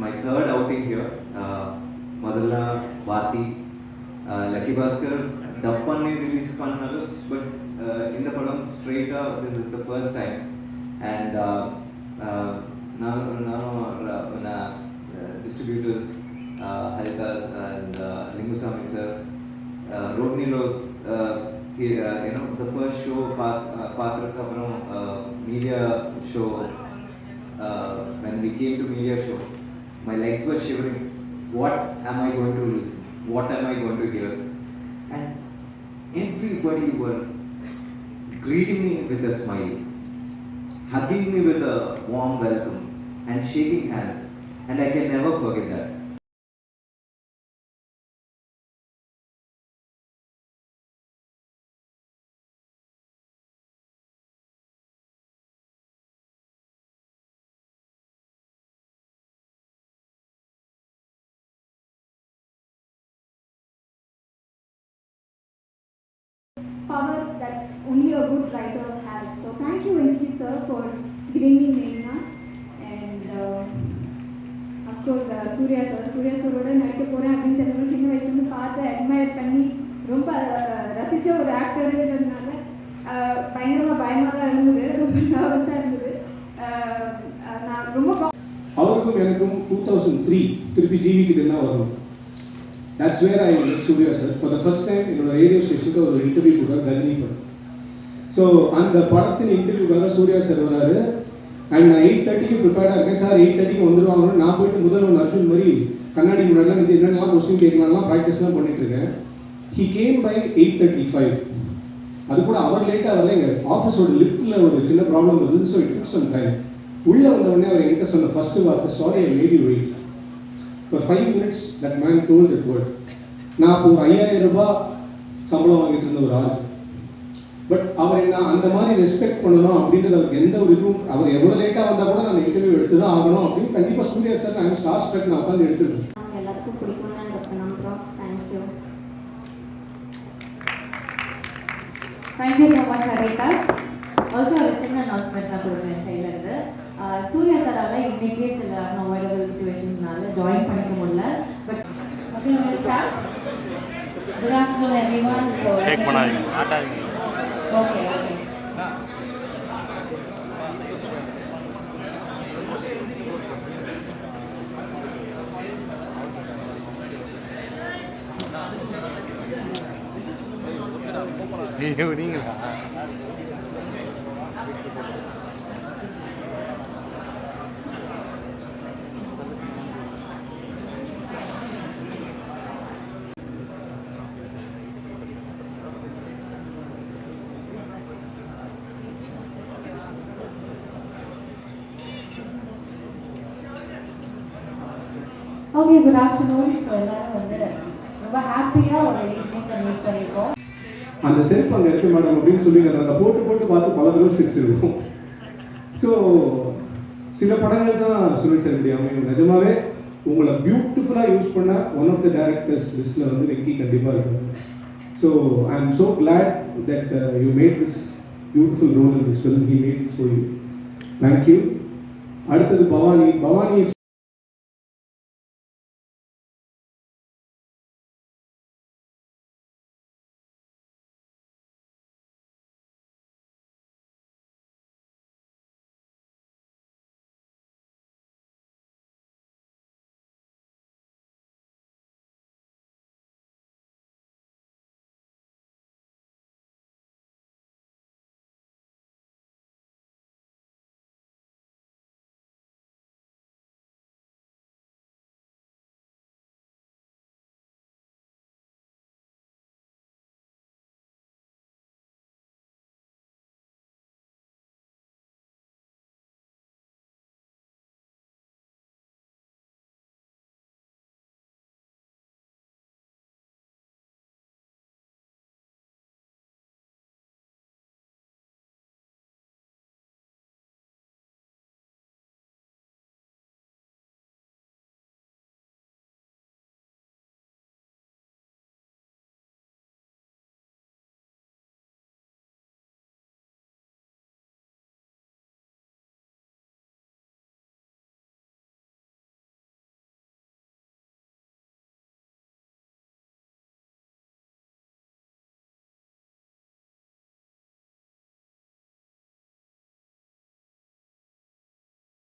my third outing here. Madalla Vati, Lucky Bhaskar, Dappanni release pannaru, but in the padam straight up, this is the first time. And nanu distributors Harita and Lingusami sir, Rodnilo, the first show, Pathrakapano media show. When we came to media show, my legs were shivering. What am I going to listen? What am I going to hear? And everybody were greeting me with a smile, hugging me with a warm welcome, and shaking hands. And I can never forget that. Power that only a good writer has. So thank you, Venki sir, for giving me Meghna. And of course, Surya sir ஓட நடிக்க போறேன் அப்படின்னு தெரிஞ்சு சின்ன வயசுல இருந்து பார்த்து admire பண்ணி ரொம்ப ரசிச்ச ஒரு ஆக்டர்ன்றதுனால பயங்கரமா பயமா தான் இருந்தது, ரொம்ப நர்வஸா இருந்தது. நான் ரொம்ப அவருக்கும் எனக்கும் 2003 திருப்பி ஜிவி கிட்ட தான் வரும். That's where I met Surya sir. For the first time, in a radio station, ஒரு இன்டர்வியூ கொடுத்தார் கஜினி படம். ஸோ அந்த படத்தின் இன்டர்வியூக்காக சூர்யா சார் வராரு. அண்ட் நான் 8:30க்கு ப்ரிப்பேர்டாக இருக்கேன். சார் 8:30க்கு வந்துடுவாங்கன்னு நான் போயிட்டு முதல்வன் அர்ஜுன் மாதிரி கண்ணாடி முன்னாடிலாம் இது என்னென்னலாம் கொஸ்டின் கேட்கலாம்லாம் ப்ராக்டிஸ்லாம் பண்ணிட்டு இருக்கேன். He came by 8:35. அது கூட அவர் லேட்டாக வரலைங்க. ஆஃபீஸோட லிஃப்ட்டில் ஒரு சின்ன ப்ராப்ளம் இருந்தது. So it took some time. உள்ளே வந்தவொடனே அவர் என்கிட்ட சொன்ன ஃபர்ஸ்ட் வார்த்தை, sorry I made you wait. For 5 minutes, that man told that word. நான் இப்போ 5000 ரூபாய் சம்பளம் வாங்கிட்டு இருந்த ஒரு ஆள். பட் அவர் என்ன அந்த மாதிரி ரெஸ்பெக்ட் பண்ணணும் அப்படின்றது அவருக்கு எந்த ஒரு இதுவும், அவர் எவ்வளோ லேட்டாக வந்தால் கூட நான் இன்டர்வியூ எடுத்து தான் ஆகணும் அப்படின்னு கண்டிப்பாக சூர்யா சார் நான் ஸ்டார் ஸ்ட்ரக் நான் உட்காந்து எடுத்துருக்கேன். எல்லாத்துக்கும் பிடிக்கும்னு நம்புகிறோம். Thank you. Thank you so much Haritha. Also ஒரு சின்ன அனௌன்ஸ்மெண்ட் நான் கொடுக்குறேன் சைட்லேருந்து. சூர்யா சாரால் இன்றைக்கே சில அன்அவாய்டபிள் சிச்சுவேஷன்ஸ்னால ஜாயின் பண்ணிக்க முடியல. But okay start. Good afternoon everyone. So okay okay நீங்களா ஓகே குட் ஆஃப்டர்நூன். ஸோ எல்லாரும் வந்து ரொம்ப ஹாப்பியாக ஒரு ஈவினிங்கை மீட் பண்ணியிருக்கோம். அந்த செருப்பு அங்கே இருக்கு மேடம் அப்படின்னு சொல்லி நாங்கள் போட்டு பார்த்து பல தடவை சிரிச்சிருக்கோம். ஸோ சில படங்கள் தான் சொல்லிட்டு சொல்ல முடியும். நிஜமாவே உங்களை பியூட்டிஃபுல்லாக யூஸ் பண்ண ஒன் ஆஃப் த டேரக்டர்ஸ் லிஸ்ட்டில் வந்து வெங்கி கண்டிப்பாக இருக்கும். So I am so glad that you made this beautiful role in this film. He made this for you. Thank you. அடுத்தது பவானி.